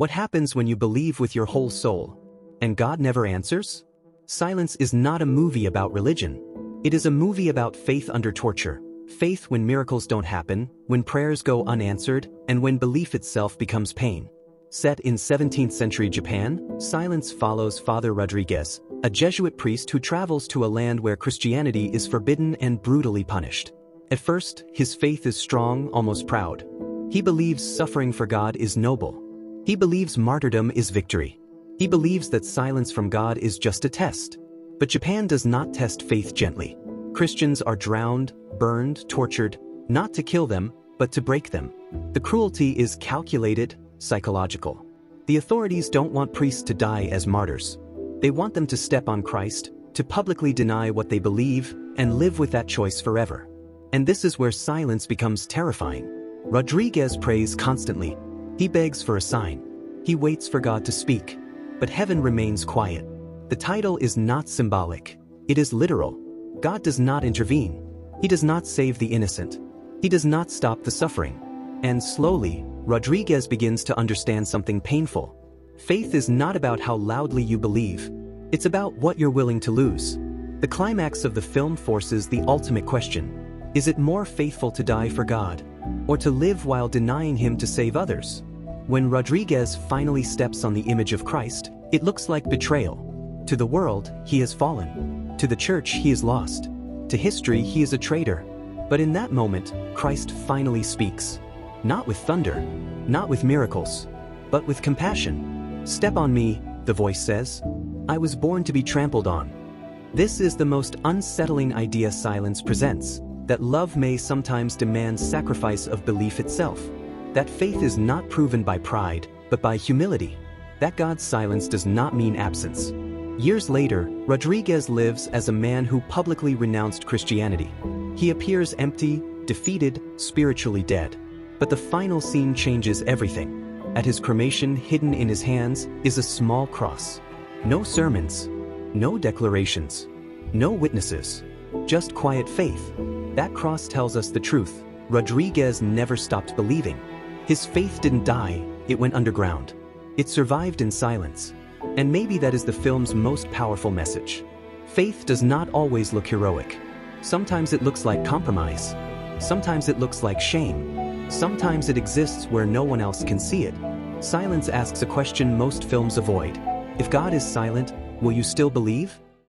What happens when you believe with your whole soul, and God never answers? Silence is not a movie about religion. It is a movie about faith under torture. Faith when miracles don't happen, when prayers go unanswered, and when belief itself becomes pain. Set in 17th century Japan, silence follows Father Rodriguez, a Jesuit priest who travels to a land where Christianity is forbidden and brutally punished. At first, his faith is strong, almost proud. He believes suffering for God is noble. He believes martyrdom is victory. He believes that silence from God is just a test. But Japan does not test faith gently. Christians are drowned, burned, tortured, not to kill them, but to break them. The cruelty is calculated, psychological. The authorities don't want priests to die as martyrs. They want them to step on Christ, to publicly deny what they believe, and live with that choice forever. And this is where silence becomes terrifying. Rodriguez prays constantly. He begs for a sign. He waits for God to speak. But heaven remains quiet. The title is not symbolic. It is literal. God does not intervene. He does not save the innocent. He does not stop the suffering. And slowly, Rodriguez begins to understand something painful. Faith is not about how loudly you believe. It's about what you're willing to lose. The climax of the film forces the ultimate question. Is it more faithful to die for God, or to live while denying Him to save others? When Rodriguez finally steps on the image of Christ, it looks like betrayal. To the world, he has fallen. To the church, he is lost. To history, he is a traitor. But in that moment, Christ finally speaks. Not with thunder, not with miracles, but with compassion. "Step on me," the voice says. "I was born to be trampled on." This is the most unsettling idea silence presents, that love may sometimes demand sacrifice of belief itself. That faith is not proven by pride, but by humility. That God's silence does not mean absence. Years later, Rodriguez lives as a man who publicly renounced Christianity. He appears empty, defeated, spiritually dead. But the final scene changes everything. At his cremation, hidden in his hands, is a small cross. No sermons, no declarations, no witnesses, just quiet faith. That cross tells us the truth. Rodriguez never stopped believing. His faith didn't die, it went underground. It survived in silence. And maybe that is the film's most powerful message. Faith does not always look heroic. Sometimes it looks like compromise. Sometimes it looks like shame. Sometimes it exists where no one else can see it. Silence asks a question most films avoid. If God is silent, will you still believe?